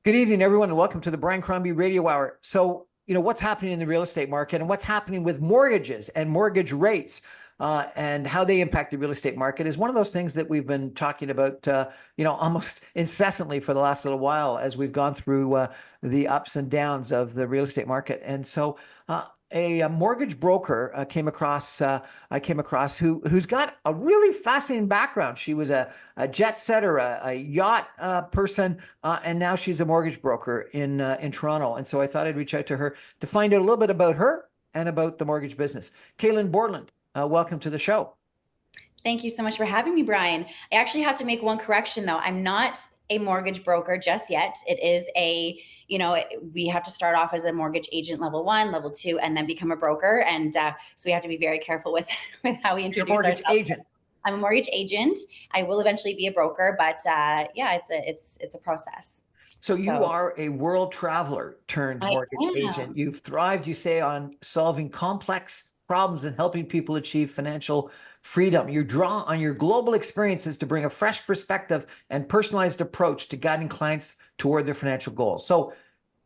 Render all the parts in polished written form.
Good evening, everyone, and welcome to the Brian Crombie Radio Hour. So, what's happening in the real estate market and what's happening with mortgages and mortgage rates and how they impact the real estate market is one of those things that we've been talking about, almost incessantly for the last little while as we've gone through the ups and downs of the real estate market. And so, a mortgage broker I came across who's got a really fascinating background. She was a jet setter, a yacht person, and now she's a mortgage broker in Toronto. And so I thought I'd reach out to her to find out a little bit about her and about the mortgage business. Kalynn Borland, welcome to the show. Thank you so much for having me, Brian. I actually have to make one correction, though. I'm not a mortgage broker just yet. It is we have to start off as a mortgage agent level 1, level 2, and then become a broker. And so we have to be very careful with how we introduce ourselves. Agent. I'm a mortgage agent. I will eventually be a broker, but it's a process. So you are a world traveler turned mortgage agent. You've thrived, you say, on solving complex problems and helping people achieve financial freedom. You draw on your global experiences to bring a fresh perspective and personalized approach to guiding clients toward their financial goals. So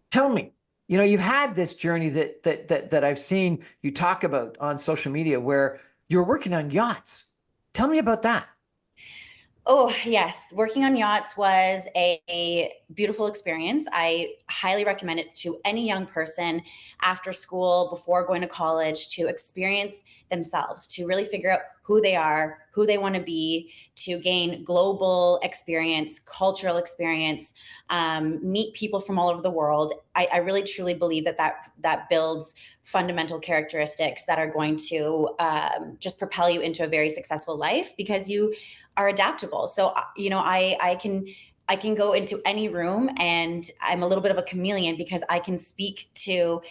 tell me, you've had this journey that I've seen you talk about on social media where you're working on yachts. Tell me about that. Oh, yes. Working on yachts was a beautiful experience. I highly recommend it to any young person after school, before going to college, to experience themselves, to really figure out who they are, who they want to be, to gain global experience, cultural experience, meet people from all over the world. I really, truly believe that builds fundamental characteristics that are going to just propel you into a very successful life, because you are adaptable. So, I can go into any room, and I'm a little bit of a chameleon because I can speak to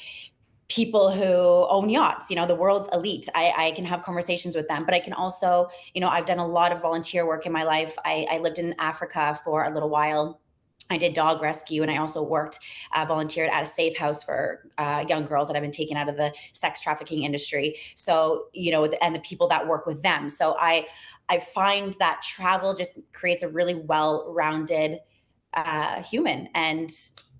people who own yachts, the world's elite. I can have conversations with them, but I can also, I've done a lot of volunteer work in my life. I lived in Africa for a little while. I did dog rescue, and I also volunteered at a safe house for young girls that have been taken out of the sex trafficking industry. So, and the people that work with them. So I find that travel just creates a really well-rounded human. And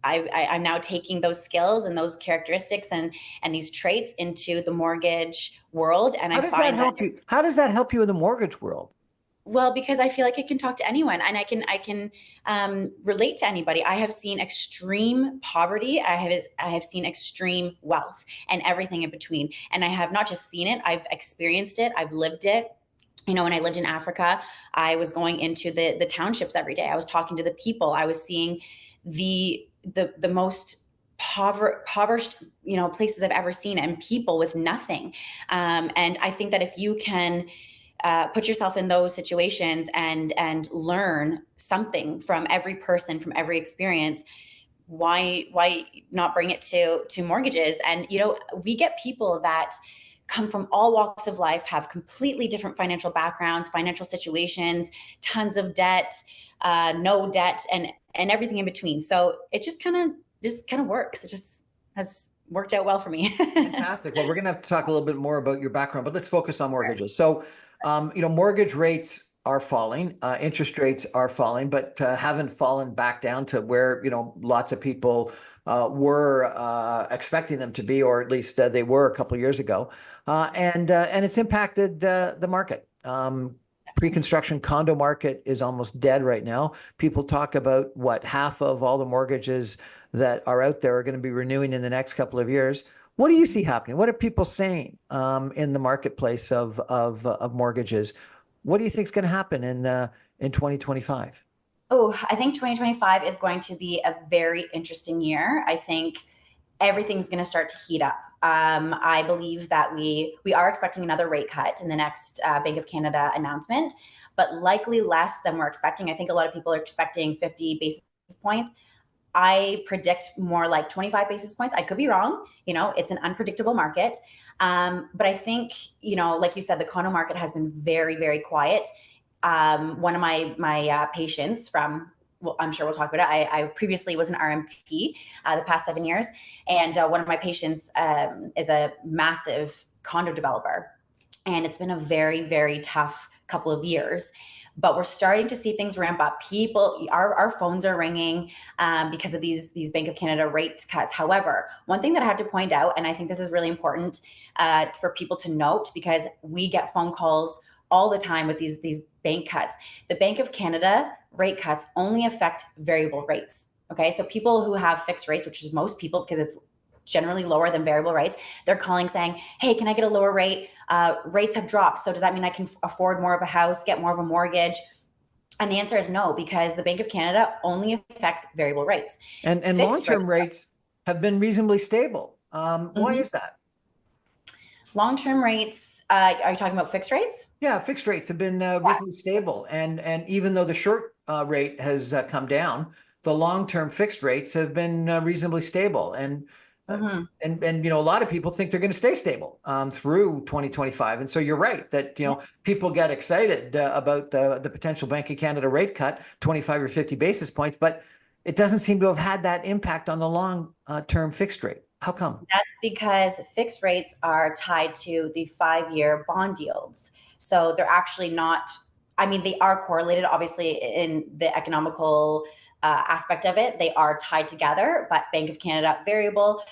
I'm now taking those skills and those characteristics and these traits into the mortgage world. And How does that help you in the mortgage world? Well, because I feel like I can talk to anyone, and I can relate to anybody. I have seen extreme poverty. I have seen extreme wealth, and everything in between. And I have not just seen it, I've experienced it. I've lived it. When I lived in Africa, I was going into the townships every day. I was talking to the people. I was seeing the most impoverished, places I've ever seen, and people with nothing. And I think that if you can put yourself in those situations and learn something from every person, from every experience, why not bring it to mortgages? And we get people that come from all walks of life, have completely different financial backgrounds, financial situations, tons of debt, no debt, and everything in between. So it just kind of works. It just has worked out well for me. Fantastic. Well, we're going to have to talk a little bit more about your background, but let's focus on mortgages. So, mortgage rates are falling, interest rates are falling, but haven't fallen back down to where, lots of people were expecting them to be, or at least they were a couple of years ago. And it's impacted the market. Pre-construction condo market is almost dead right now. People talk about half of all the mortgages that are out there are going to be renewing in the next couple of years. What do you see happening? What are people saying in the marketplace of mortgages? What do you think is going to happen in 2025? Oh, I think 2025 is going to be a very interesting year. I think everything's going to start to heat up. I believe that we are expecting another rate cut in the next Bank of Canada announcement, but likely less than we're expecting. I think a lot of people are expecting 50 basis points. I predict more like 25 basis points. I could be wrong. It's an unpredictable market. But I think, like you said, the condo market has been very, very quiet. One of my patients from, well, I'm sure we'll talk about it. I previously was an RMT the past 7 years. And one of my patients is a massive condo developer. And it's been a very, very tough couple of years. but we're starting to see things ramp up. Our phones are ringing because of these Bank of Canada rate cuts. However, one thing that I have to point out, and I think this is really important for people to note, because we get phone calls all the time with these bank cuts. The Bank of Canada rate cuts only affect variable rates. Okay, so people who have fixed rates, which is most people, because it's generally lower than variable rates, they're calling saying, hey, can I get a lower rate? Rates have dropped. So does that mean I can afford more of a house, get more of a mortgage? And the answer is no, because the Bank of Canada only affects variable rates. And long-term rates have been reasonably stable. Why is that? Long-term rates, are you talking about fixed rates? Yeah, fixed rates have been reasonably stable. And even though the short rate has come down, the long-term fixed rates have been reasonably stable. And a lot of people think they're going to stay stable through 2025. And so you're right that people get excited about the potential Bank of Canada rate cut, 25 or 50 basis points, but it doesn't seem to have had that impact on the long-term fixed rate. How come? That's because fixed rates are tied to the 5-year bond yields. So they're actually not, I mean, they are correlated, obviously, in the economical aspect of it. They are tied together, but Bank of Canada variable,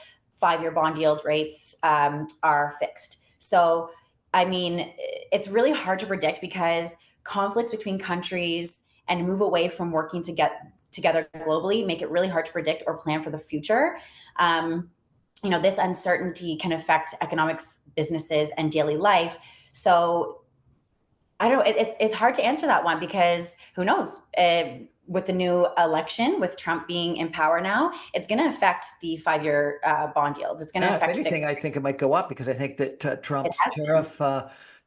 5-year bond yield rates are fixed. So, I mean, it's really hard to predict because conflicts between countries and move away from working to get together globally make it really hard to predict or plan for the future. This uncertainty can affect economics, businesses, and daily life. So I don't know, it's hard to answer that one because who knows? With the new election, with Trump being in power now, it's going to affect the 5-year bond yields. It's going to affect. If anything, I think it might go up because I think that Trump's tariff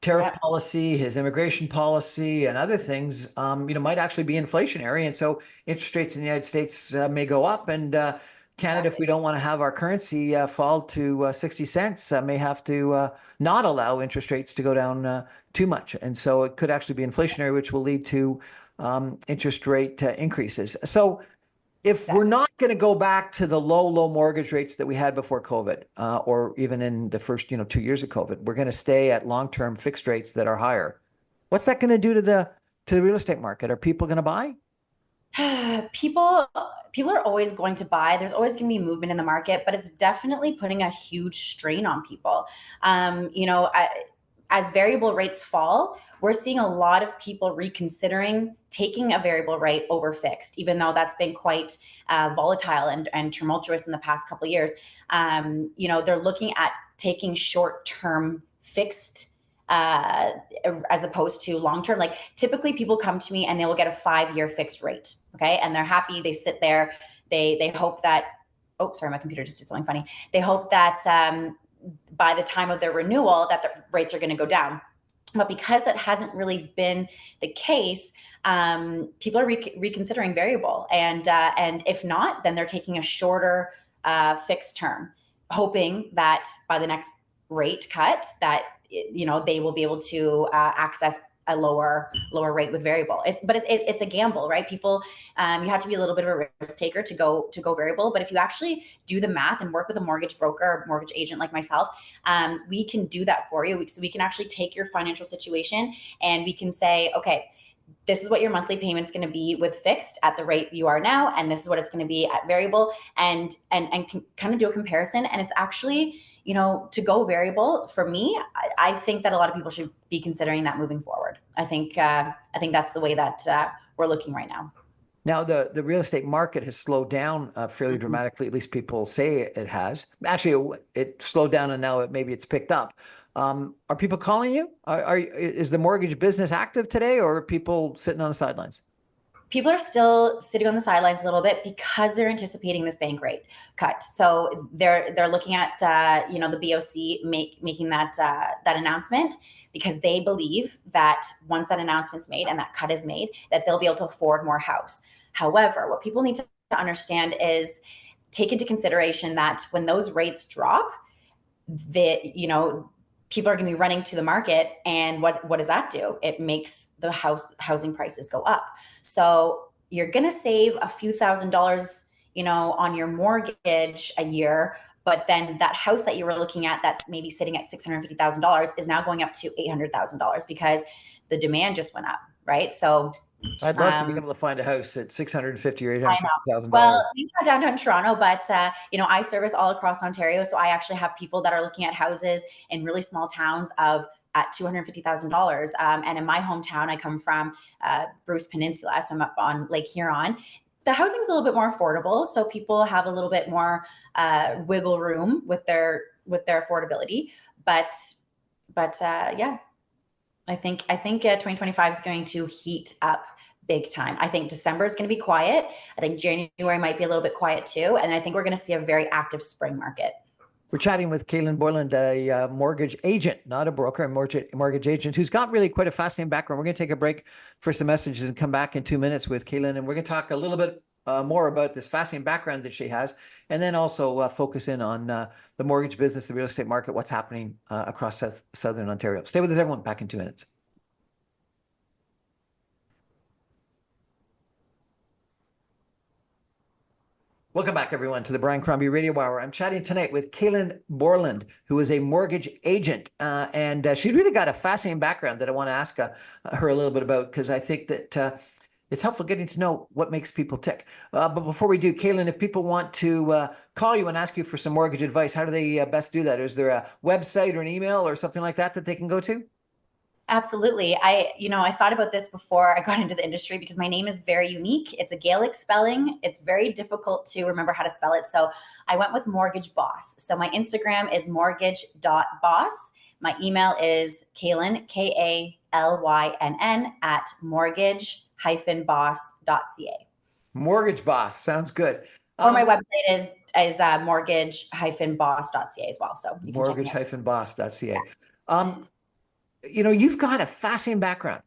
Yep. policy, his immigration policy, and other things, might actually be inflationary, and so interest rates in the United States may go up, and Canada, if we don't want to have our currency fall to 60 cents, may have to not allow interest rates to go down too much, and so it could actually be inflationary, which will lead to interest rate increases. So if we're not going to go back to the low mortgage rates that we had before COVID, or even in the first 2 years of COVID, we're going to stay at long-term fixed rates that are higher. What's that going to do to the real estate market? Are people going to buy? People are always going to buy. There's always going to be movement in the market, but it's definitely putting a huge strain on people. As variable rates fall, we're seeing a lot of people reconsidering taking a variable rate over fixed, even though that's been quite volatile and tumultuous in the past couple of years. They're looking at taking short-term fixed as opposed to long-term. Like typically people come to me and they will get a 5-year fixed rate. Okay. And they're happy. They sit there. They hope that, oh, sorry, my computer just did something funny. They hope that by the time of their renewal that the rates are going to go down. But because that hasn't really been the case, people are reconsidering variable. And if not, then they're taking a shorter fixed term, hoping that by the next rate cut that they will be able to access a lower rate with variable. It's a gamble, right? People, you have to be a little bit of a risk taker to go variable. But if you actually do the math and work with a mortgage broker or mortgage agent like myself, we can do that for you. So we can actually take your financial situation and we can say, okay, this is what your monthly payment's going to be with fixed at the rate you are now, and this is what it's going to be at variable, and kind of do a comparison. And it's actually, to go variable for me, I think that a lot of people should be considering that moving forward. I think that's the way that we're looking right now. Now, the real estate market has slowed down fairly dramatically. At least people say it has. Actually, it slowed down and now maybe it's picked up. Are people calling you? Is the mortgage business active today, or are people sitting on the sidelines? People are still sitting on the sidelines a little bit because they're anticipating this bank rate cut. So they're looking at the BOC making that announcement, because they believe that once that announcement's made and that cut is made, that they'll be able to afford more house. However, what people need to understand is take into consideration that when those rates drop, people are going to be running to the market, and what does that do? It makes the housing prices go up. So you're going to save a few $1,000s, on your mortgage a year, but then that house that you were looking at that's maybe sitting at $650,000 is now going up to $800,000 because the demand just went up, right? So I'd love to be able to find a house at 650 or eight hundred I know. fifty thousand Well, dollars. we are downtown Toronto, but I service all across Ontario, so I actually have people that are looking at houses in really small towns of at $250,000. And in my hometown, I come from Bruce Peninsula, so I'm up on Lake Huron. The housing's a little bit more affordable, so people have a little bit more wiggle room with their affordability. But yeah, I think 2025 is going to heat up big time. I think December is going to be quiet. I think January might be a little bit quiet too. And I think we're going to see a very active spring market. We're chatting with Kalynn Borland, a mortgage agent, not a broker, a mortgage agent who's got really quite a fascinating background. We're going to take a break for some messages and come back in 2 minutes with Kalynn, and we're going to talk a little bit more about this fascinating background that she has, and then also focus in on the mortgage business, the real estate market, what's happening across Southern Ontario. Stay with us, everyone. Back in 2 minutes. Welcome back, everyone, to the Brian Crombie Radio Hour. I'm chatting tonight with Kalynn Borland, who is a mortgage agent, and she's really got a fascinating background that I want to ask her a little bit about, because I think that it's helpful getting to know what makes people tick. But before we do, Kalynn, if people want to call you and ask you for some mortgage advice, how do they best do that? Is there a website or an email or something like that that they can go to? Absolutely. I thought about this before I got into the industry because my name is very unique. It's a Gaelic spelling. It's very difficult to remember how to spell it. So I went with Mortgage Boss. So my Instagram is mortgage.boss. My email is Kalynn, Kalynn at mortgage-boss.ca. Mortgage Boss. Sounds good. Or my website is mortgage-boss.ca as well. So you can check me out. Mortgage-boss.ca. You've got a fascinating background.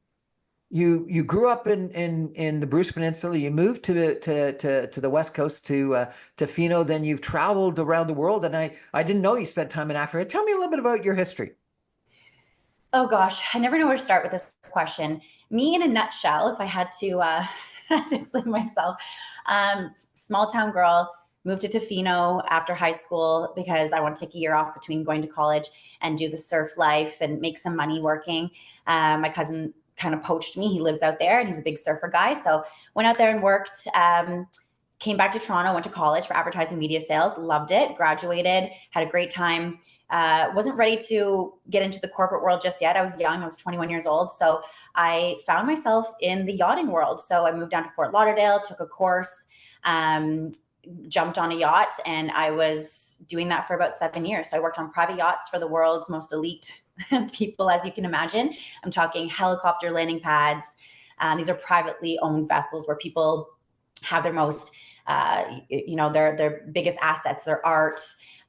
You grew up in the Bruce Peninsula. You moved to the West Coast to Fino. Then you've traveled around the world, and I didn't know you spent time in Africa. Tell me a little bit about your history. Oh gosh, I never know where to start with this question. Me in a nutshell, if I had to to explain myself, small town girl, moved to Tofino after high school because I want to take a year off between going to college and do the surf life and make some money working. My cousin kind of poached me. He lives out there and he's a big surfer guy. So went out there and worked, came back to Toronto, went to college for advertising media sales, loved it, graduated, had a great time. Wasn't ready to get into the corporate world just yet. I was young. I was 21 years old. So I found myself in the yachting world. So I moved down to Fort Lauderdale, took a course, jumped on a yacht, and I was doing that for about 7 years. So I worked on private yachts for the world's most elite people, as you can imagine. I'm talking helicopter landing pads. These are privately owned vessels where people have their most, their biggest assets, their art,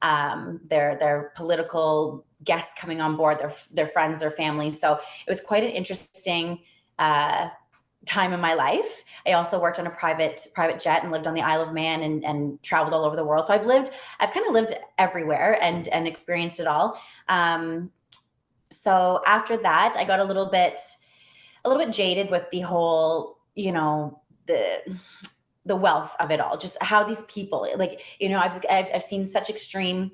their political guests coming on board, their friends, their family. So it was quite an interesting time in my life. I also worked on a private jet and lived on the Isle of Man and traveled all over the world. So I've kind of lived everywhere and experienced it all. So after that, I got a little bit jaded with the whole, the wealth of it all, just how these people, I've seen such extreme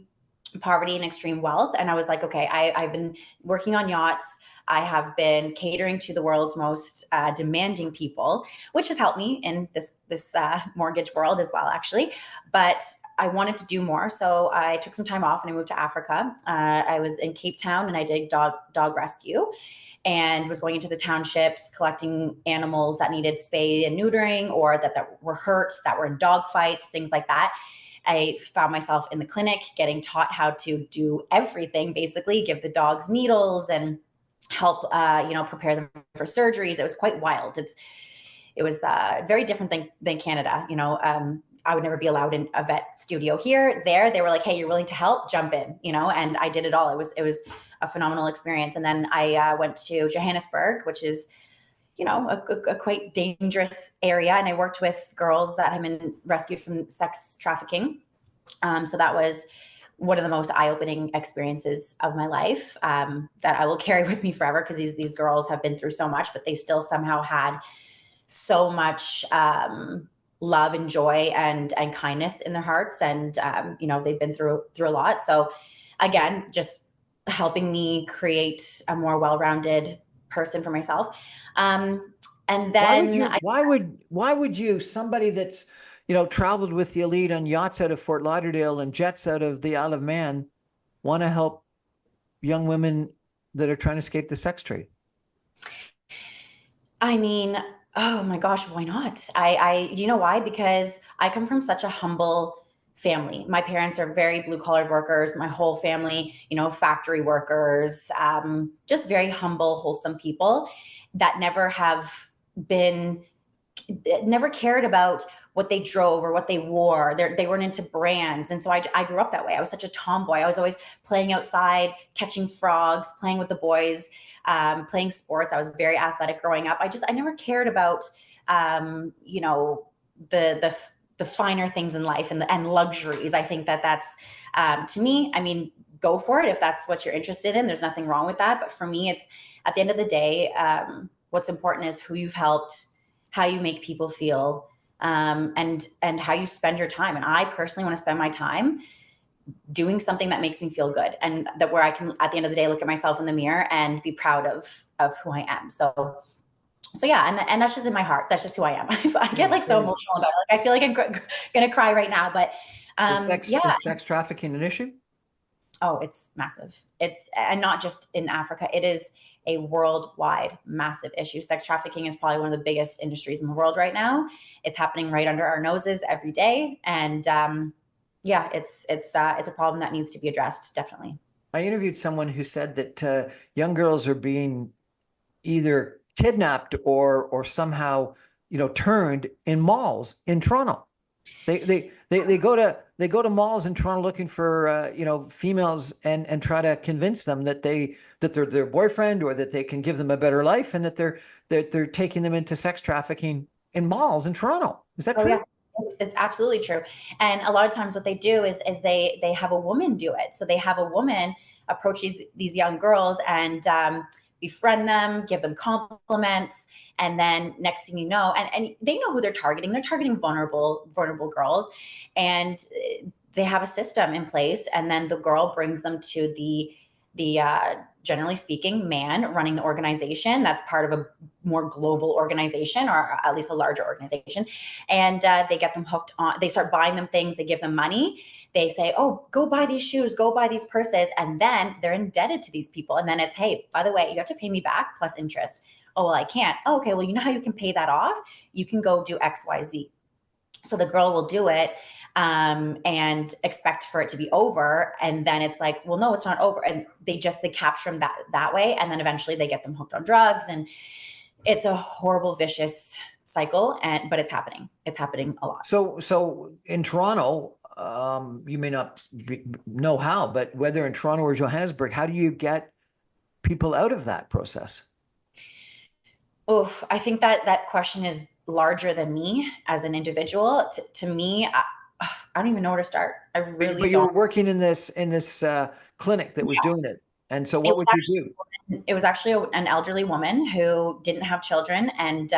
poverty and extreme wealth. And I was like, okay, I've been working on yachts. I have been catering to the world's most demanding people, which has helped me in this mortgage world as well, actually. But I wanted to do more. So I took some time off and I moved to Africa. I was in Cape Town and I did dog rescue and was going into the townships, collecting animals that needed spay and neutering or that were hurt, that were in dog fights, things like that. I found myself in the clinic getting taught how to do everything, basically give the dogs needles and help, prepare them for surgeries. It was quite wild. It was very different than Canada. I would never be allowed in a vet studio here. There, they were like, hey, you're willing to help, jump in, and I did it all. It was a phenomenal experience. And then I went to Johannesburg, which is, a quite dangerous area. And I worked with girls that have been rescued from sex trafficking. So that was one of the most eye-opening experiences of my life that I will carry with me forever, because these girls have been through so much, but they still somehow had so much love and joy and kindness in their hearts. And, they've been through a lot. So again, just helping me create a more well-rounded person for myself. And then why would you, somebody that's, traveled with the elite on yachts out of Fort Lauderdale and jets out of the Isle of Man, want to help young women that are trying to escape the sex trade? I mean, oh my gosh, why not? Do you know why? Because I come from such a humble family. My parents are very blue collar workers. My whole family, factory workers, just very humble, wholesome people that been, never cared about what they drove or what they wore. They weren't into brands. And so I grew up that way. I was such a tomboy. I was always playing outside, catching frogs, playing with the boys, playing sports. I was very athletic growing up. I never cared about, the finer things in life and luxuries. I think that's, to me, I mean, go for it. If that's what you're interested in, there's nothing wrong with that. But for me, it's at the end of the day, what's important is who you've helped, how you make people feel, and how you spend your time. And I personally want to spend my time doing something that makes me feel good, and that where I can, at the end of the day, look at myself in the mirror and be proud of who I am. So yeah, and that's just in my heart. That's just who I am. I get like so emotional about it. Like I feel like I'm gonna cry right now. But is sex trafficking an issue? Oh, it's massive. And not just in Africa. It is a worldwide massive issue. Sex trafficking is probably one of the biggest industries in the world right now. It's happening right under our noses every day, and it's a problem that needs to be addressed. Definitely. I interviewed someone who said that young girls are being either kidnapped or somehow turned in malls in Toronto. They go to malls in Toronto looking for females and try to convince them that they're their boyfriend, or that they can give them a better life, and that they're taking them into sex trafficking in malls in Toronto. Is that true? Yeah. It's absolutely true. And a lot of times what they do is they have a woman do it. So they have a woman approach these young girls and befriend them, give them compliments. And then next thing you know, and they know who they're targeting. They're targeting vulnerable girls. And they have a system in place. And then the girl brings them to the generally speaking, man running the organization that's part of a more global organization, or at least a larger organization. And they get them hooked on, they start buying them things, they give them money. They say, oh, go buy these shoes, go buy these purses. And then they're indebted to these people. And then it's, hey, by the way, you have to pay me back plus interest. Oh, well, I can't. Oh, okay, well, you know how you can pay that off? You can go do X, Y, Z. So the girl will do it and expect for it to be over. And then it's like, well, no, it's not over. And they capture them that way. And then eventually they get them hooked on drugs. And it's a horrible, vicious cycle. But it's happening. It's happening a lot. So in Toronto, you may not know how, but whether in Toronto or Johannesburg, how do you get people out of that process? Oof, I think that question is larger than me as an individual. To me, I don't even know where to start. I really But you were working in this clinic that was doing it. And so what would you do? It was actually an elderly woman who didn't have children. And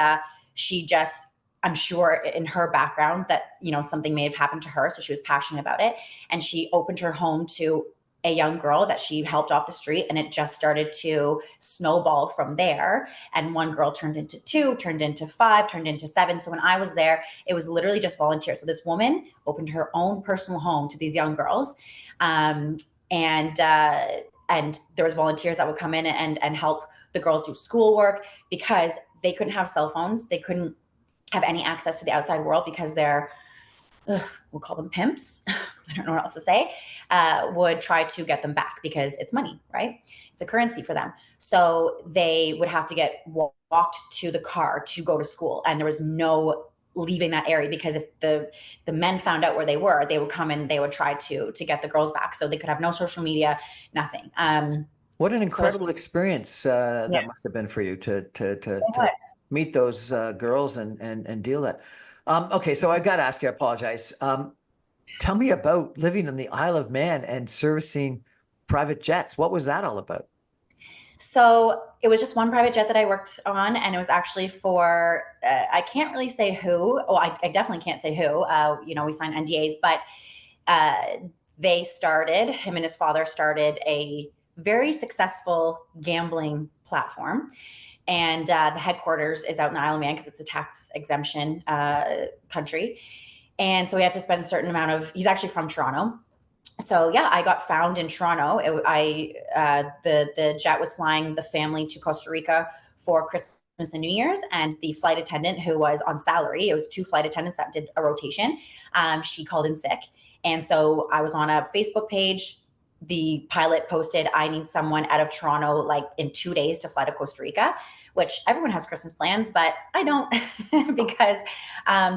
she just, I'm sure in her background that, something may have happened to her. So she was passionate about it. And she opened her home to a young girl that she helped off the street, and it just started to snowball from there. And one girl turned into 2, turned into 5, turned into 7. So when I was there, it was literally just volunteers. So this woman opened her own personal home to these young girls. And there was volunteers that would come in and help the girls do schoolwork, because they couldn't have cell phones. They couldn't have any access to the outside world because they're, we'll call them pimps, I don't know what else to say, would try to get them back because it's money, right? It's a currency for them. So they would have to get walked to the car to go to school. And there was no leaving that area, because if the men found out where they were, they would come and they would try to get the girls back. So they could have no social media, nothing. What an incredible experience that must have been for you to meet those girls and deal that. Okay, so I got to ask you, I apologize. Tell me about living on the Isle of Man and servicing private jets. What was that all about? So it was just one private jet that I worked on, and it was actually for, I can't really say who. Well, I definitely can't say who. We signed NDAs, but him and his father started a very successful gambling platform. And the headquarters is out in the Isle of Man because it's a tax exemption country. And so we had to spend a certain amount of, he's actually from Toronto. So yeah, I got found in Toronto. The jet was flying the family to Costa Rica for Christmas and New Year's, and the flight attendant who was on salary, it was two flight attendants that did a rotation. She called in sick, and so I was on a Facebook page. The pilot posted, "I need someone out of Toronto like in 2 days to fly to Costa Rica," which everyone has Christmas plans, but I don't because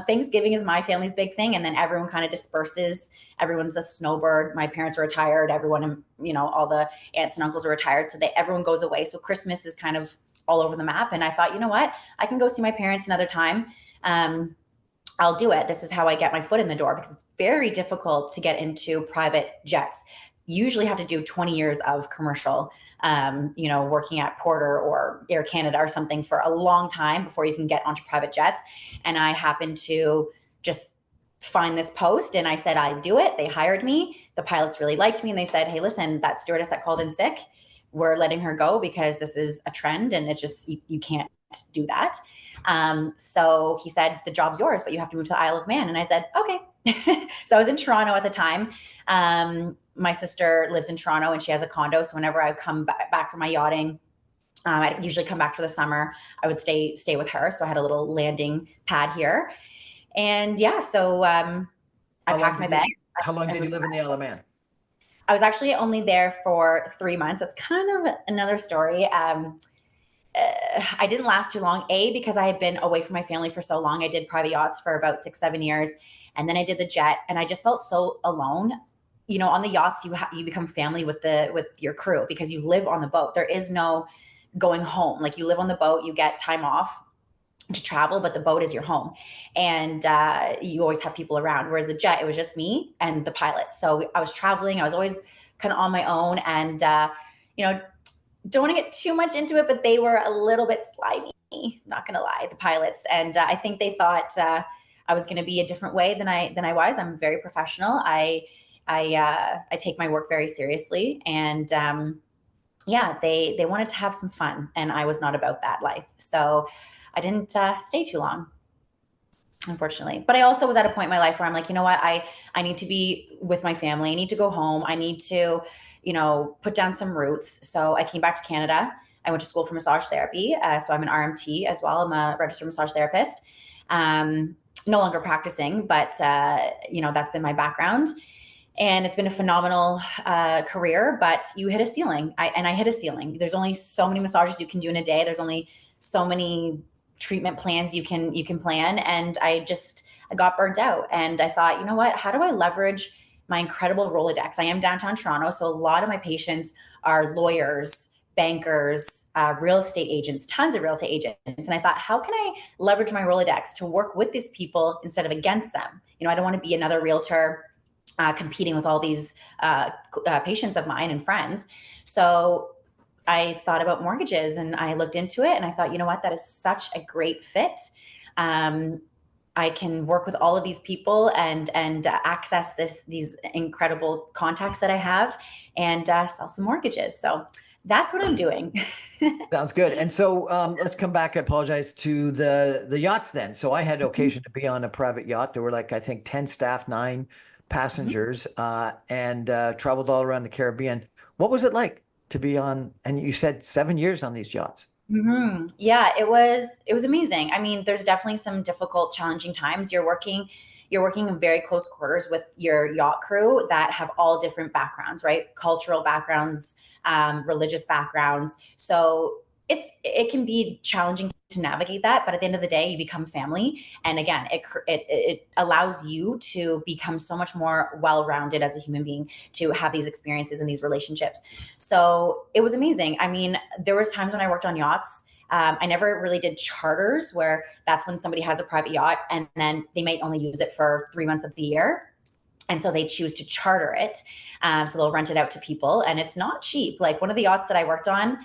Thanksgiving is my family's big thing, and then everyone kind of disperses. Everyone's a snowbird. My parents are retired. Everyone, all the aunts and uncles are retired. So everyone goes away. So Christmas is kind of all over the map. And I thought, you know what? I can go see my parents another time. I'll do it. This is how I get my foot in the door, because it's very difficult to get into private jets. You usually have to do 20 years of commercial, working at Porter or Air Canada or something for a long time before you can get onto private jets. And I happened to just find this post, and I said I'd do it. They hired me. The pilots really liked me, and they said, "Hey, listen, that stewardess that called in sick, we're letting her go because this is a trend, and it's just you can't do that." So he said, "The job's yours, but you have to move to the Isle of Man." And I said, "Okay." So I was in Toronto at the time. My sister lives in Toronto, and she has a condo. So whenever I come back from my yachting, I'd usually come back for the summer. I would stay with her. So I had a little landing pad here. And yeah, so I packed my bag. How long did you live in the Isle of Man? I was actually only there for 3 months. That's kind of another story. I didn't last too long, because I had been away from my family for so long. I did private yachts for about 6-7 years, and then I did the jet, and I just felt so alone. On the yachts, you become family with your crew because you live on the boat. There is no going home. Like, you live on the boat, you get time off to travel, but the boat is your home, and you always have people around. Whereas the jet, it was just me and the pilot. So I was traveling. I was always kind of on my own, and don't want to get too much into it, but they were a little bit slimy. Not gonna lie, the pilots, and I think they thought I was going to be a different way than I was. I'm very professional. I take my work very seriously, and they wanted to have some fun, and I was not about that life. So I didn't stay too long, unfortunately. But I also was at a point in my life where I'm like, you know what? I need to be with my family. I need to go home. I need to, put down some roots. So I came back to Canada. I went to school for massage therapy. So I'm an RMT as well. I'm a registered massage therapist. No longer practicing, but, that's been my background. And it's been a phenomenal career, but you hit a ceiling. I hit a ceiling. There's only so many massages you can do in a day. There's only so many treatment plans you can plan. And I got burnt out, and I thought, you know what, how do I leverage my incredible Rolodex? I am downtown Toronto. So a lot of my patients are lawyers, bankers, real estate agents, tons of real estate agents. And I thought, how can I leverage my Rolodex to work with these people instead of against them? I don't want to be another realtor competing with all these patients of mine and friends. So I thought about mortgages, and I looked into it, and I thought, you know what, that is such a great fit. I can work with all of these people and access these incredible contacts that I have, and sell some mortgages. So that's what I'm doing. Sounds good. And so let's come back. I apologize to the yachts then. So I had occasion to be on a private yacht. There were I think 10 staff, 9 passengers, and traveled all around the Caribbean. What was it like to be on? And you said 7 years on these yachts. Mm-hmm. Yeah, it was amazing. I mean, there's definitely some difficult, challenging times. You're working in very close quarters with your yacht crew that have all different backgrounds, right? Cultural backgrounds, religious backgrounds. So it can be challenging to navigate that, but at the end of the day, you become family. And again, it allows you to become so much more well-rounded as a human being, to have these experiences and these relationships. So it was amazing. I mean, there was times when I worked on yachts. I never really did charters, where that's when somebody has a private yacht and then they might only use it for 3 months of the year. And so they choose to charter it. So they'll rent it out to people, and it's not cheap. Like, one of the yachts that I worked on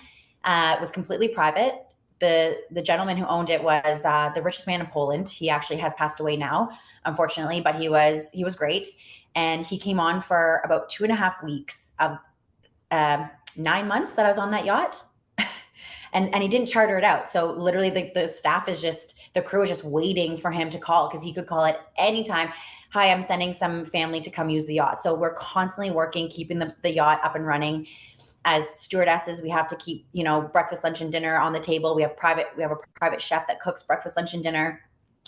was completely private. The gentleman who owned it was the richest man in Poland. He actually has passed away now, unfortunately, but he was great. And he came on for about 2.5 weeks of 9 months that I was on that yacht. And he didn't charter it out. So literally the staff is just, the crew is just waiting for him to call, because he could call at any time. Hi, I'm sending some family to come use the yacht. So we're constantly working, keeping the yacht up and running. As stewardesses, we have to keep, breakfast, lunch, and dinner on the table. We have a private chef that cooks breakfast, lunch, and dinner.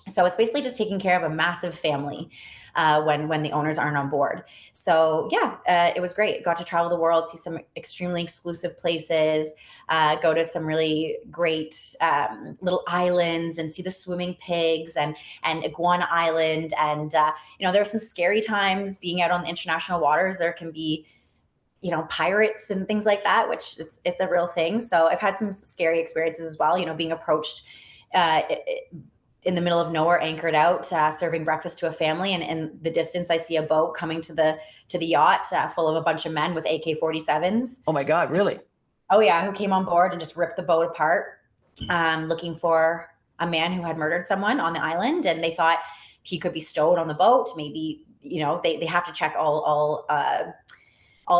So it's basically just taking care of a massive family when the owners aren't on board. So yeah, it was great. Got to travel the world, see some extremely exclusive places, go to some really great little islands, and see the swimming pigs and Iguana Island. And there are some scary times being out on the international waters. There can be pirates and things like that, which it's a real thing. So I've had some scary experiences as well. Being approached in the middle of nowhere, anchored out, serving breakfast to a family, and in the distance, I see a boat coming to the yacht full of a bunch of men with AK-47s. Oh my God, really? Oh yeah, who came on board and just ripped the boat apart, looking for a man who had murdered someone on the island, and they thought he could be stowed on the boat. Maybe they have to check all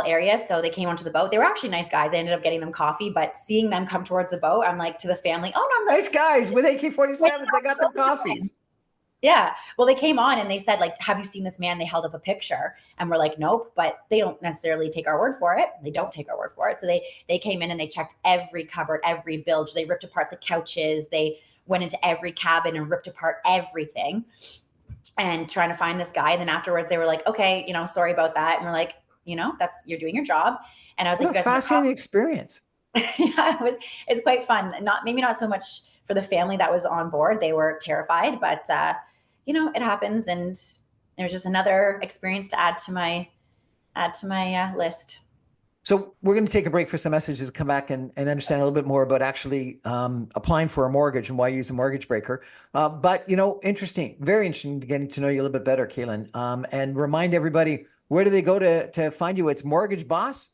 areas. So they came onto the boat. They were actually nice guys. I ended up getting them coffee, but seeing them come towards the boat, I'm like, to the family, oh no, Nice guys with AK-47s. I got them coffees. Yeah. Well, they came on and they said, like, have you seen this man? They held up a picture, and we're like, nope, but they don't necessarily take our word for it. They don't take our word for it. So they came in and they checked every cupboard, every bilge. They ripped apart the couches. They went into every cabin and ripped apart everything and trying to find this guy. And then afterwards they were like, okay, sorry about that. And we're like, you're doing your job. And I was like, What a fascinating experience. Yeah, it's quite fun. Maybe not so much for the family that was on board. They were terrified, but it happens. And it was just another experience to add to my list. So we're going to take a break for some messages, come back and understand a little bit more about actually applying for a mortgage and why you use a mortgage breaker. But, interesting, very interesting getting to know you a little bit better, Kalynn. And remind everybody, where do they go to find you? It's Mortgage Boss?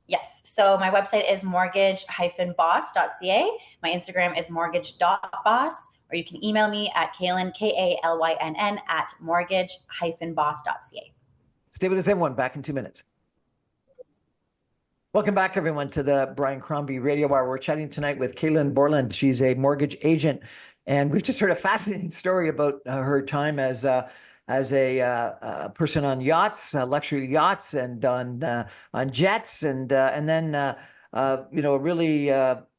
Yes. So my website is mortgage-boss.ca. My Instagram is mortgage.boss, or you can email me at Kalynn, Kalynn, at mortgage-boss.ca. Stay with us, everyone. Back in 2 minutes. Welcome back, everyone, to the Brian Crombie Radio Hour. We're chatting tonight with Kalynn Borland. She's a mortgage agent, and we've just heard a fascinating story about her time as a person on yachts, luxury yachts, and on jets, and then a really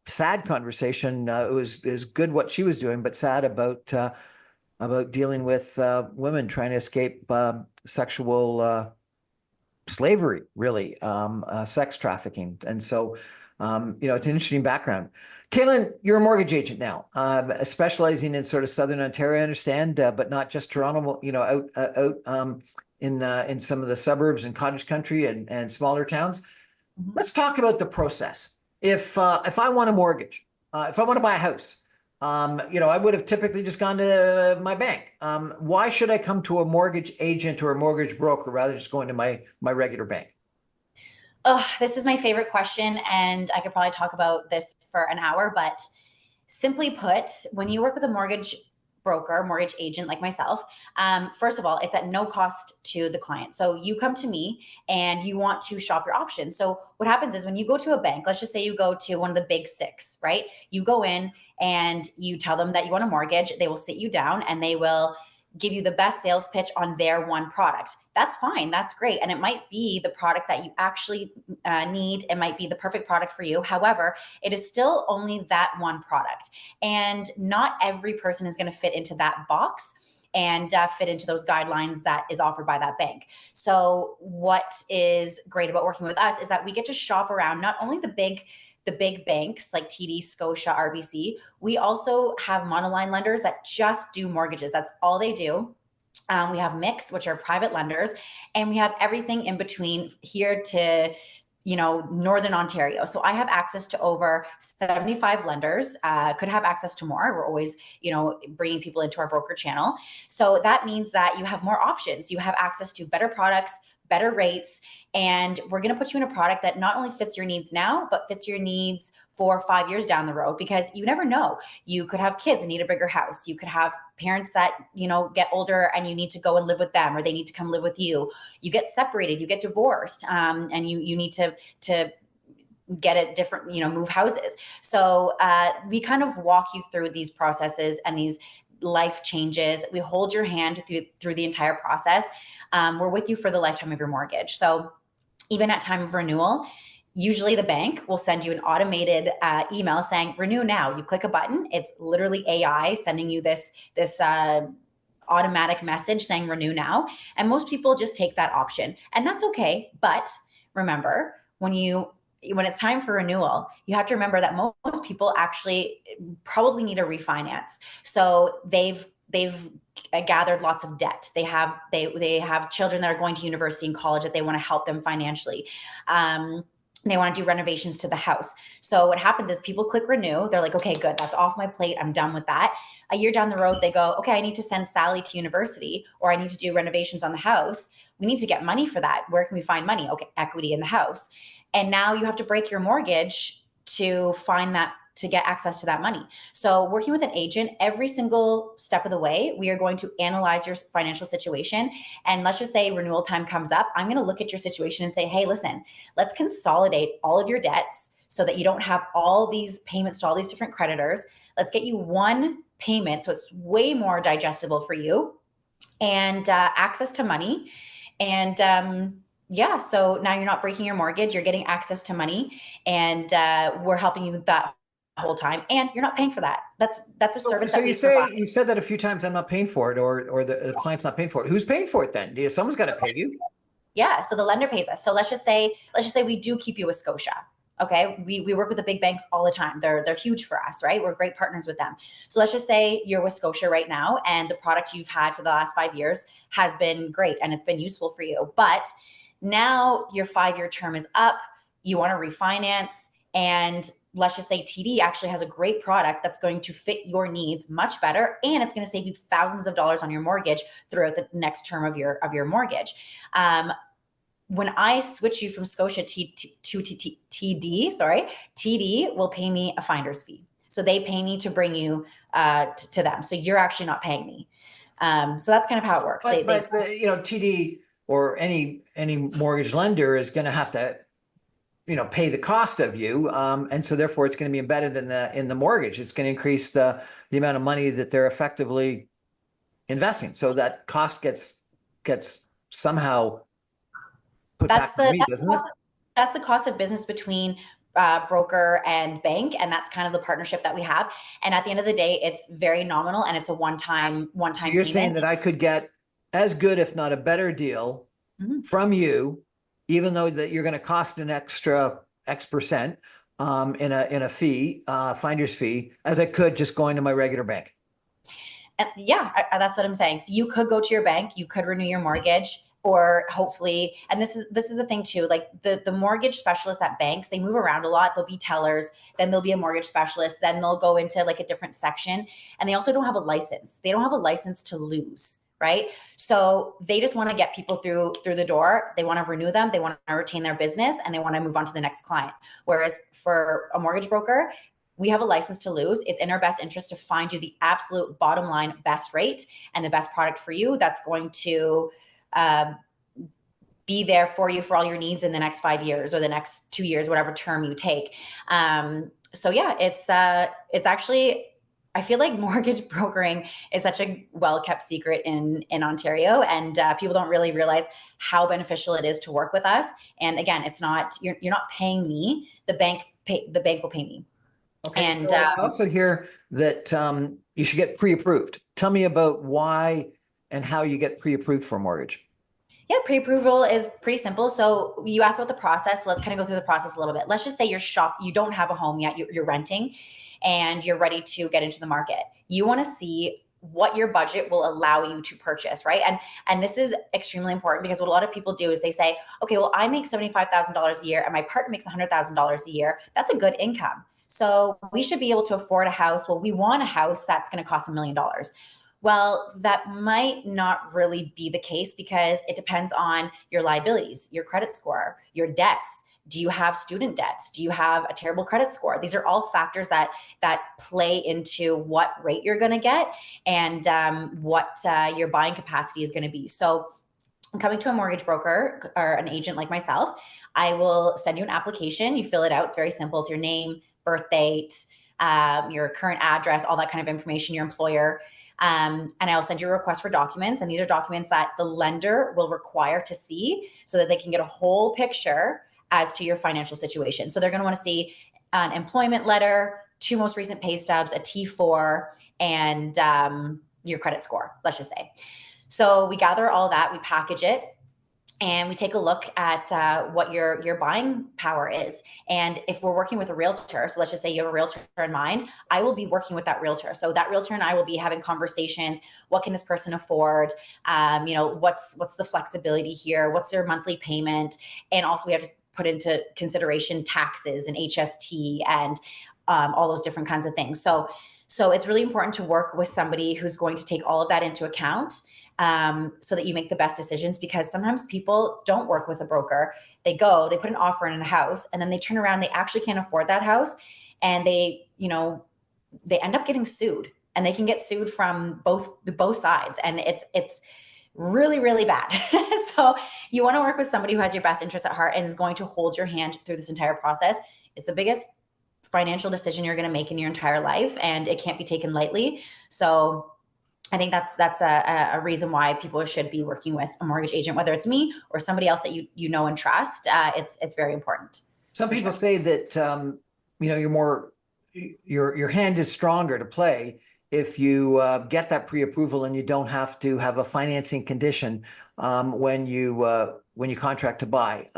sad conversation. It was good what she was doing, but sad about dealing with women trying to escape sexual slavery, really, sex trafficking. And so, it's an interesting background. Kalynn, you're a mortgage agent now, specializing in sort of Southern Ontario, I understand, but not just Toronto, out in some of the suburbs and cottage country and smaller towns. Mm-hmm. Let's talk about the process. If I want a mortgage, if I want to buy a house, I would have typically just gone to my bank. Why should I come to a mortgage agent or a mortgage broker rather than just going to my regular bank? Oh, this is my favorite question, and I could probably talk about this for an hour, but simply put, when you work with a mortgage broker, mortgage agent like myself, first of all, it's at no cost to the client. So you come to me and you want to shop your options. So what happens is when you go to a bank, let's just say you go to one of the big six, right? You go in and you tell them that you want a mortgage. They will sit you down and they will give you the best sales pitch on their one product. That's fine. That's great. And it might be the product that you actually need. It might be the perfect product for you. However, it is still only that one product. And not every person is going to fit into that box and fit into those guidelines that is offered by that bank. So what is great about working with us is that we get to shop around not only the big banks like TD, Scotia, RBC. We also have monoline lenders that just do mortgages. That's all they do. We have Mix, which are private lenders, and we have everything in between here to Northern Ontario. So I have access to over 75 lenders, could have access to more. We're always, bringing people into our broker channel. So that means that you have more options. You have access to better products, better rates, and we're going to put you in a product that not only fits your needs now, but fits your needs 4 or 5 years down the road, because you never know. You could have kids and need a bigger house. You could have parents that, get older and you need to go and live with them, or they need to come live with you. You get separated, you get divorced, and you need to get a different, move houses. So we kind of walk you through these processes and these life changes. We hold your hand through the entire process. We're with you for the lifetime of your mortgage. So even at time of renewal, usually the bank will send you an automated email saying renew now. You click a button. It's literally AI sending you this automatic message saying renew now. And most people just take that option, and that's okay. But remember, when it's time for renewal, you have to remember that most people actually probably need a refinance. So they've gathered lots of debt. They have children that are going to university and college that they want to help them financially. They want to do renovations to the house. So what happens is people click renew. They're like, okay, good. That's off my plate. I'm done with that. A year down the road, they go, okay, I need to send Sally to university, or I need to do renovations on the house. We need to get money for that. Where can we find money? Okay, equity in the house. And now you have to break your mortgage to find that, to get access to that money. So working with an agent, every single step of the way, we are going to analyze your financial situation. And let's just say renewal time comes up. I'm going to look at your situation and say, hey, listen, let's consolidate all of your debts so that you don't have all these payments to all these different creditors. Let's get you one payment so it's way more digestible for you, and access to money. And yeah, so now you're not breaking your mortgage, you're getting access to money, and we're helping you that whole time, and you're not paying for that. That's a service So that we provide. you said that a few times, I'm not paying for it, or the client's not paying for it. Who's paying for it then? Someone's got to pay you. Yeah, so the lender pays us. So let's just say we do keep you with Scotia. Okay, we work with the big banks all the time. They're huge for us, right? We're great partners with them. So let's just say you're with Scotia right now, and the product you've had for the last 5 years has been great and it's been useful for you. But now your 5-year term is up. You want to refinance, and let's just say TD actually has a great product that's going to fit your needs much better, and it's going to save you thousands of dollars on your mortgage throughout the next term of your mortgage. When I switch you from Scotia to TD, TD will pay me a finder's fee. So they pay me to bring you to them. So you're actually not paying me. So that's kind of how it works. But TD or any mortgage lender is going to have to pay the cost of you, and so therefore it's going to be embedded in the mortgage. It's going to increase the amount of money that they're effectively investing. So that cost gets somehow put back to me, doesn't it? That's the cost of business between broker and bank, and that's kind of the partnership that we have. And at the end of the day, it's very nominal, and it's a one-time So you're payment. saying that I could get as good, if not a better deal from you, even though that you're going to cost an extra X% in a fee, finder's fee, as I could just going to my regular bank. And yeah, that's what I'm saying. So you could go to your bank, you could renew your mortgage, or hopefully, and this is the thing too, like the mortgage specialists at banks, they move around a lot. They'll be tellers, then they'll be a mortgage specialist, then they'll go into like a different section, and they also don't have a license. They don't have a license to lose. Right. So they just want to get people through the door. They want to renew them. They want to retain their business, and they want to move on to the next client. Whereas for a mortgage broker, we have a license to lose. It's in our best interest to find you the absolute bottom line best rate and the best product for you that's going to be there for you for all your needs in the next 5 years or the next 2 years, whatever term you take. So yeah, it's actually, I feel like mortgage brokering is such a well-kept secret in Ontario, and people don't really realize how beneficial it is to work with us. And again, it's not, you're not paying me, the bank will pay me. Okay, And so I also hear that you should get pre-approved. Tell me about why and how you get pre-approved for a mortgage. Yeah, pre-approval is pretty simple. So you asked about the process. So let's kind of go through the process a little bit. Let's just say you don't have a home yet, you're renting, and you're ready to get into the market. You want to see what your budget will allow you to purchase, right? And this is extremely important, because what a lot of people do is they say, okay, well, I make $75,000 a year and my partner makes $100,000 a year. That's a good income. So we should be able to afford a house. Well, we want a house that's going to cost $1 million. Well, that might not really be the case, because it depends on your liabilities, your credit score, your debts. Do you have student debts? Do you have a terrible credit score? These are all factors that play into what rate you're going to get, and what your buying capacity is going to be. So coming to a mortgage broker or an agent like myself, I will send you an application. You fill it out. It's very simple. It's your name, birth date, your current address, all that kind of information, your employer. And I'll send you a request for documents. And these are documents that the lender will require to see so that they can get a whole picture as to your financial situation. So they're going to want to see an employment letter, 2 most recent pay stubs, a T4, and your credit score, let's just say. So we gather all that, we package it, and we take a look at what your buying power is. And if we're working with a realtor, so let's just say you have a realtor in mind, I will be working with that realtor. So that realtor and I will be having conversations. What can this person afford? What's the flexibility here? What's their monthly payment? And also we have to put into consideration taxes and HST and all those different kinds of things. So it's really important to work with somebody who's going to take all of that into account, so that you make the best decisions, because sometimes people don't work with a broker. They put an offer in a house, and then they turn around, they actually can't afford that house. And they end up getting sued, and they can get sued from both sides. And it's really, really bad. So you want to work with somebody who has your best interest at heart and is going to hold your hand through this entire process. It's the biggest financial decision you're going to make in your entire life, and it can't be taken lightly. So I think that's a reason why people should be working with a mortgage agent, whether it's me or somebody else that you know and trust. It's very important. Some people say that your hand is stronger to play if you get that pre-approval and you don't have to have a financing condition when you contract to buy.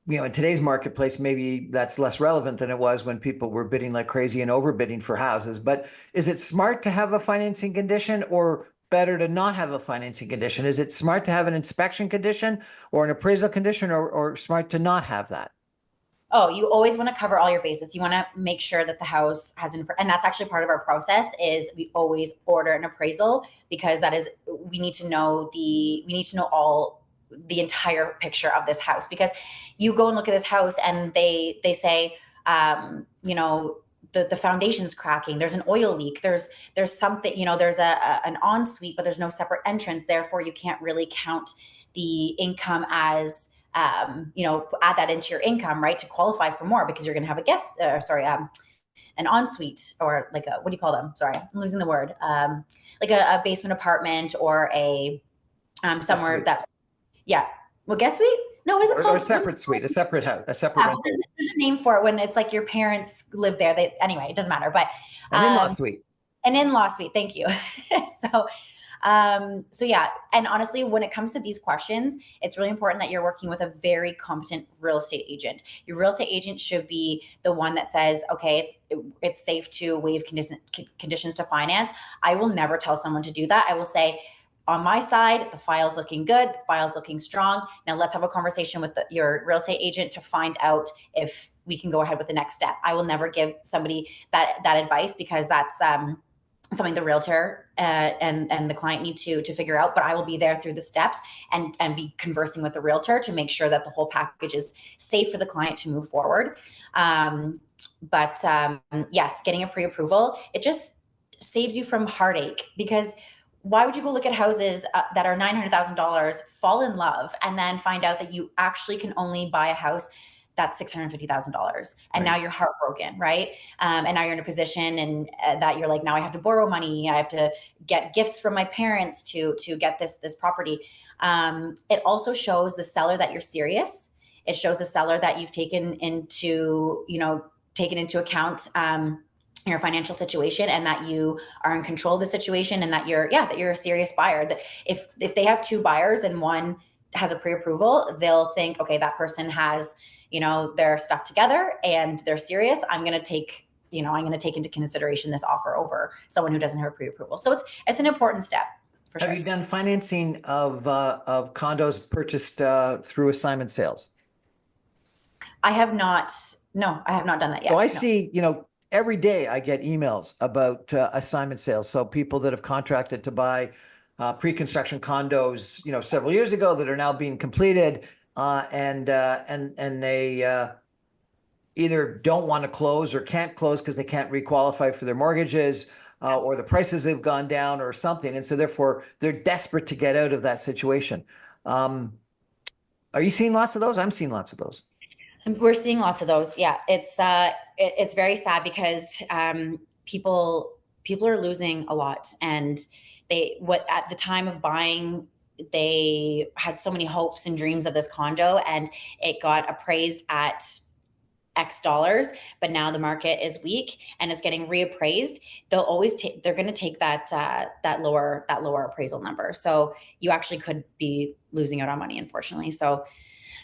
In today's marketplace, maybe that's less relevant than it was when people were bidding like crazy and overbidding for houses. But is it smart to have a financing condition, or better to not have a financing condition? Is it smart to have an inspection condition or an appraisal condition, or smart to not have that? Oh, you always want to cover all your bases. You want to make sure that the house has and that's actually part of our process. Is we always order an appraisal, because we need to know all the entire picture of this house. Because you go and look at this house and they say, the foundation's cracking, there's an oil leak, there's something, there's an ensuite, but there's no separate entrance. Therefore, you can't really count the income as, add that into your income, right? To qualify for more, because you're going to have an ensuite, or like what do you call them? Sorry, I'm losing the word. Like a basement apartment, or somewhere that's, yeah. Well, guest suite? No, what is it called? Or a separate suite, a separate house, a separate. There's a name for it when it's like your parents live there. Anyway, it doesn't matter. But an in-law suite. An in-law suite. Thank you. So yeah. And honestly, when it comes to these questions, it's really important that you're working with a very competent real estate agent. Your real estate agent should be the one that says, okay, it's safe to waive conditions to finance. I will never tell someone to do that. I will say, on my side, the file's looking good, the file's looking strong. Now let's have a conversation with your real estate agent to find out if we can go ahead with the next step. I will never give somebody that advice, because that's something the realtor and the client need to figure out. But I will be there through the steps and be conversing with the realtor to make sure that the whole package is safe for the client to move forward. Yes, getting a pre-approval, it just saves you from heartache, because why would you go look at houses that are $900,000, fall in love, and then find out that you actually can only buy a house that's $650,000, and now you're heartbroken, right? And now you're in a position and that you're like, now I have to borrow money, I have to get gifts from my parents to get this property. It also shows the seller that you're serious. It shows the seller that you've taken into account your financial situation, and that you are in control of the situation, and that you're a serious buyer. That if they have 2 buyers and one has a pre-approval, they'll think, okay, that person has, their stuff together and they're serious. I'm going to take into consideration this offer over someone who doesn't have a pre-approval. So it's an important step. For sure. Have you done financing of condos purchased through assignment sales? I have not. No, I have not done that yet. So I see, every day I get emails about assignment sales. So people that have contracted to buy pre-construction condos, several years ago, that are now being completed, and they either don't want to close or can't close because they can't requalify for their mortgages, or the prices have gone down or something. And so therefore they're desperate to get out of that situation. Are you seeing lots of those? I'm seeing lots of those. We're seeing lots of those. Yeah, it's very sad because people are losing a lot, and what at the time of buying, they had so many hopes and dreams of this condo, and it got appraised at X dollars, but now the market is weak and it's getting reappraised. They're going to take that lower appraisal number. So you actually could be losing out on money, unfortunately. So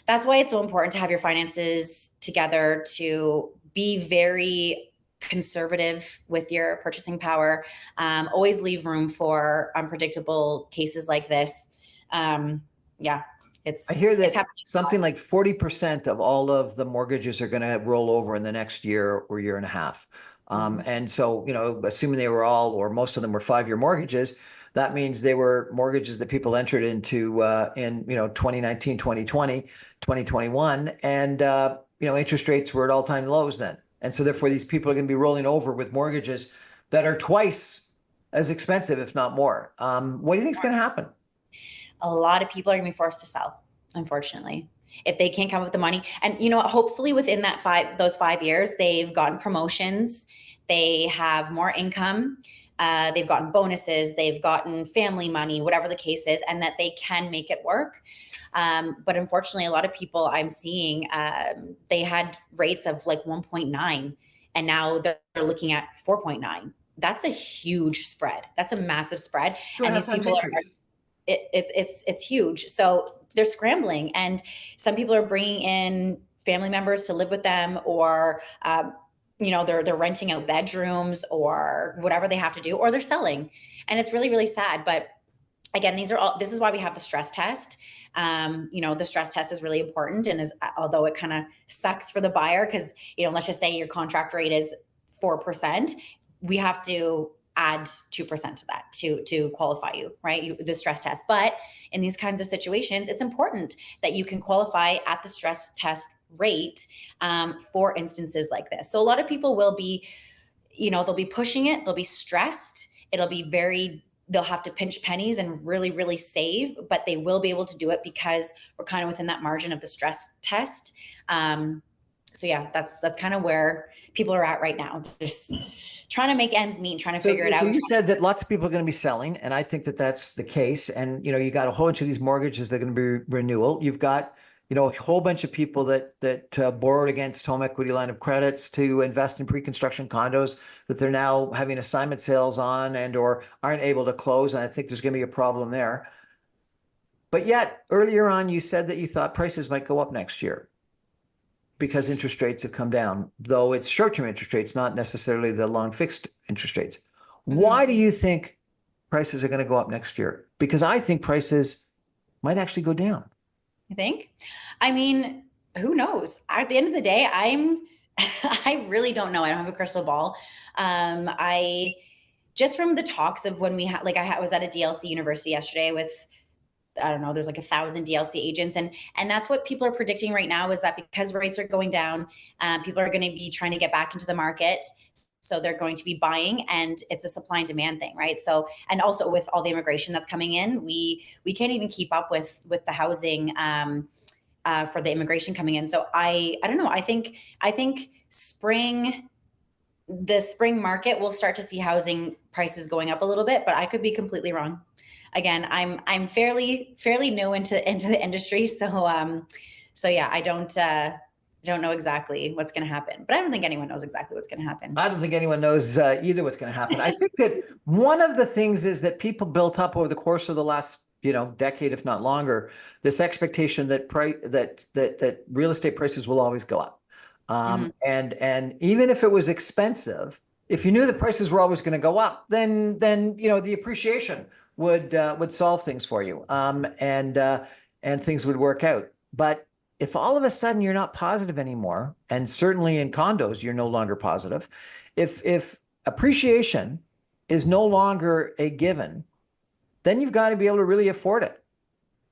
that's why it's so important to have your finances together, to be very conservative with your purchasing power. Always leave room for unpredictable cases like this. Yeah, I hear it's that happening. something like 40% of all of the mortgages are going to roll over in the next year or year and a half. And so, assuming they were all, or most of them were 5-year mortgages, that means they were mortgages that people entered into in 2019, 2020, 2021. And, interest rates were at all-time lows then. And so therefore these people are going to be rolling over with mortgages that are twice as expensive, if not more. What do you think is going to happen? A lot of people are going to be forced to sell, unfortunately, if they can't come up with the money. And hopefully within those 5 years, they've gotten promotions, they have more income, they've gotten bonuses, they've gotten family money, whatever the case is, and that they can make it work. But unfortunately, a lot of people I'm seeing, they had rates of like 1.9, and now they're looking at 4.9. That's a huge spread. That's a massive spread. And these people are it's huge. So they're scrambling, and some people are bringing in family members to live with them, or they're renting out bedrooms or whatever they have to do, or they're selling, and it's really, really sad. But again, this is why we have the stress test. The stress test is really important, and although it kind of sucks for the buyer, because let's just say your contract rate is 4%, we have to add 2% to that to qualify you, right? The stress test. But in these kinds of situations, it's important that you can qualify at the stress test rate for instances like this. So a lot of people will be, they'll be pushing it, they'll be stressed, they'll have to pinch pennies and really, really save, but they will be able to do it because we're kind of within that margin of the stress test. So yeah, that's kind of where people are at right now. Just trying to make ends meet, trying to figure it out. So you said that lots of people are going to be selling, and I think that that's the case. And you got a whole bunch of these mortgages that are going to be renewal. You've got a whole bunch of people that borrowed against home equity line of credits to invest in pre-construction condos that they're now having assignment sales on or aren't able to close. And I think there's going to be a problem there. But yet earlier on, you said that you thought prices might go up next year because interest rates have come down, though it's short-term interest rates, not necessarily the long fixed interest rates. Mm-hmm. Why do you think prices are going to go up next year? Because I think prices might actually go down. You think? I mean, who knows? At the end of the day, I really don't know. I don't have a crystal ball. I just from the talks of when we had, I was at a DLC university yesterday with, I don't know, there's like 1,000 DLC agents. And that's what people are predicting right now, is that because rates are going down, people are going to be trying to get back into the market. So they're going to be buying, and it's a supply and demand thing, right? So, and also with all the immigration that's coming in, we can't even keep up with the housing for the immigration coming in. So I don't know. I think the spring market, we'll start to see housing prices going up a little bit, but I could be completely wrong. Again, I'm fairly new into the industry, so yeah, I don't know exactly what's going to happen, but I don't think anyone knows exactly what's going to happen. I don't think anyone knows either what's going to happen. I think that one of the things is that people built up over the course of the last decade, if not longer, this expectation that that real estate prices will always go up, and even if it was expensive, if you knew the prices were always going to go up, then the appreciation would solve things for you, and things would work out. But if all of a sudden you're not positive anymore, and certainly in condos you're no longer positive, if appreciation is no longer a given, then you've got to be able to really afford it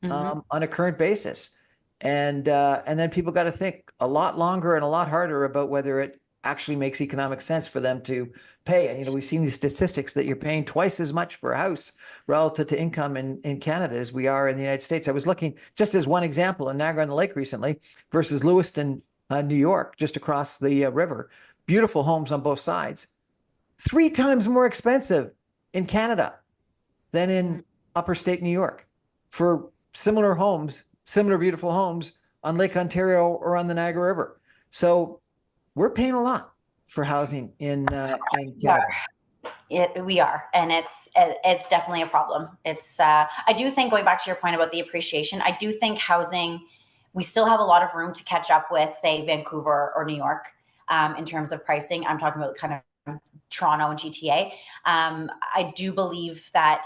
on a current basis, and then people got to think a lot longer and a lot harder about whether it actually makes economic sense for them to pay. And, we've seen these statistics that you're paying twice as much for a house relative to income in Canada as we are in the United States. I was looking just as one example in Niagara-on-the-Lake recently versus Lewiston, New York, just across the river. Beautiful homes on both sides. 3 times more expensive in Canada than in upper state New York for similar homes, similar beautiful homes on Lake Ontario or on the Niagara River. So we're paying a lot for housing in Canada. We are, and it's definitely a problem. It's I do think, going back to your point about the appreciation, I do think housing, we still have a lot of room to catch up with, say, Vancouver or New York, in terms of pricing. I'm talking about kind of Toronto and GTA. I do believe that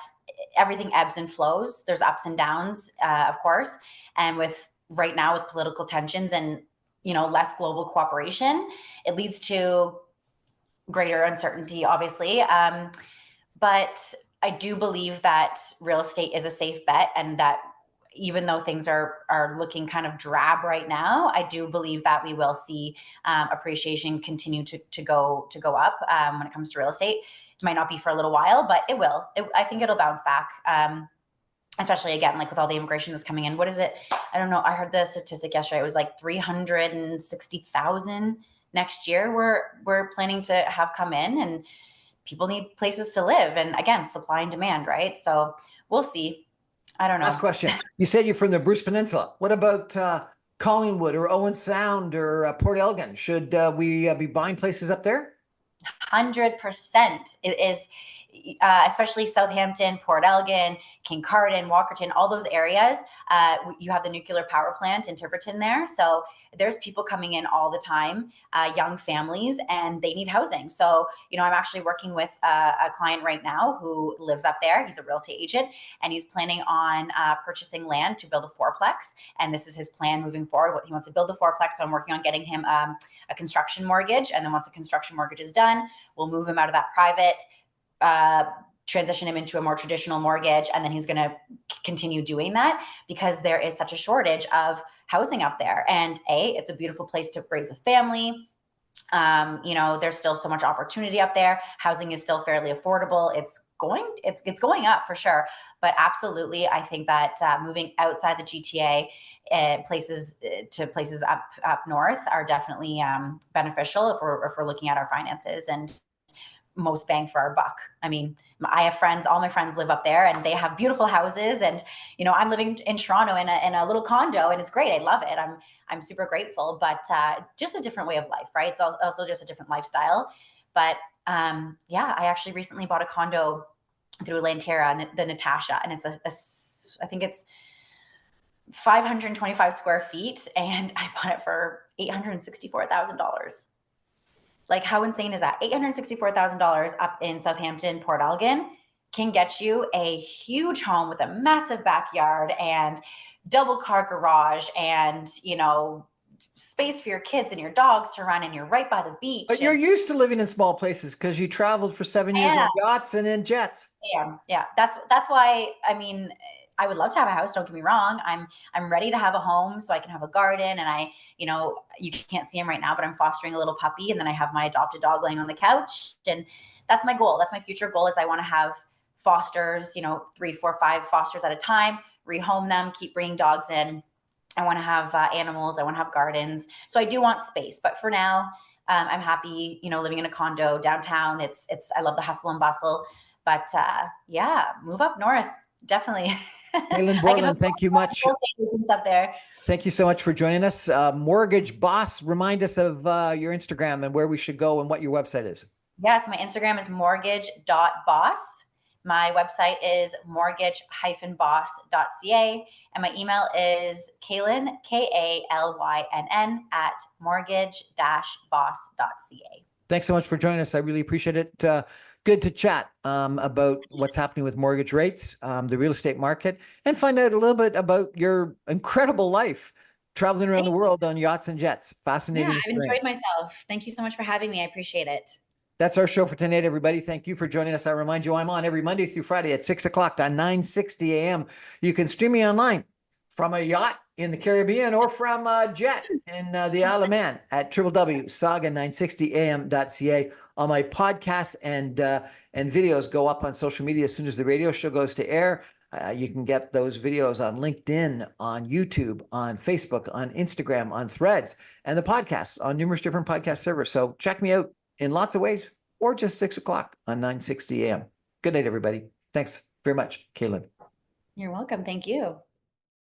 everything ebbs and flows. There's ups and downs, of course, and with right now with political tensions and less global cooperation, it leads to greater uncertainty, obviously. But I do believe that real estate is a safe bet, and that even though things are looking kind of drab right now, I do believe that we will see appreciation continue to go up when it comes to real estate. It might not be for a little while, but it will. I think it'll bounce back. Especially again, like with all the immigration that's coming in. What is it? I don't know. I heard the statistic yesterday. It was like 360,000 next year. We're planning to have come in, and people need places to live. And again, supply and demand, right? So we'll see. I don't know. Last question. You said you're from the Bruce Peninsula. What about Collingwood or Owen Sound or Port Elgin? Should we be buying places up there? 100%. It is, especially Southampton, Port Elgin, Kincardine, Walkerton, all those areas. You have the nuclear power plant in Tiverton there. So there's people coming in all the time, young families, and they need housing. So, I'm actually working with a client right now who lives up there. He's a real estate agent, and he's planning on purchasing land to build a fourplex. And this is his plan moving forward. He wants to build a fourplex. So I'm working on getting him a construction mortgage. And then once the construction mortgage is done, we'll move him out of that private, transition him into a more traditional mortgage, and then he's going to continue doing that because there is such a shortage of housing up there. And it's a beautiful place to raise a family. There's still so much opportunity up there. Housing is still fairly affordable. It's going up for sure, but absolutely, I think that moving outside the GTA, places up north are definitely beneficial if we're looking at our finances and most bang for our buck. I mean, I have friends, all my friends live up there, and they have beautiful houses. And, I'm living in Toronto in a little condo, and it's great. I love it. I'm super grateful, but just a different way of life, right? It's also just a different lifestyle. But I actually recently bought a condo through Lanterra, the Natasha, and it's I think it's 525 square feet, and I bought it for $864,000. Like, how insane is that? $864,000 up in Southampton, Port Elgin can get you a huge home with a massive backyard and double car garage and, space for your kids and your dogs to run, and you're right by the beach. But you're used to living in small places because you traveled for 7 years on yachts and in jets. Yeah. That's why, I would love to have a house. Don't get me wrong. I'm ready to have a home so I can have a garden, and you can't see him right now, but I'm fostering a little puppy, and then I have my adopted dog laying on the couch, and that's my goal. That's my future goal, is I want to have fosters, 3, 4, 5 fosters at a time, rehome them, keep bringing dogs in. I want to have animals. I want to have gardens. So I do want space, but for now, I'm happy, living in a condo downtown. I love the hustle and bustle, but move up north. Definitely. Kalynn Borland, thank you much. Up there. Thank you so much for joining us. Mortgage Boss, remind us of your Instagram and where we should go and what your website is. Yes, my Instagram is mortgage.boss. My website is mortgage-boss.ca. And my email is Kalynn, Kalynn, at mortgage-boss.ca. Thanks so much for joining us. I really appreciate it. Good to chat about what's happening with mortgage rates, the real estate market, and find out a little bit about your incredible life traveling around the world on yachts and jets. Fascinating experience. I've enjoyed myself. Thank you so much for having me. I appreciate it. That's our show for tonight, everybody. Thank you for joining us. I remind you, I'm on every Monday through Friday at 6 o'clock on 960 a.m. You can stream me online from a yacht in the Caribbean or from a jet in the Isle of Man at www.saga960am.ca. All my podcasts and videos go up on social media as soon as the radio show goes to air. You can get those videos on LinkedIn, on YouTube, on Facebook, on Instagram, on Threads, and the podcasts on numerous different podcast servers. So check me out in lots of ways, or just 6 o'clock on 960 AM. Good night, everybody. Thanks very much, Kalynn. You're welcome. Thank you.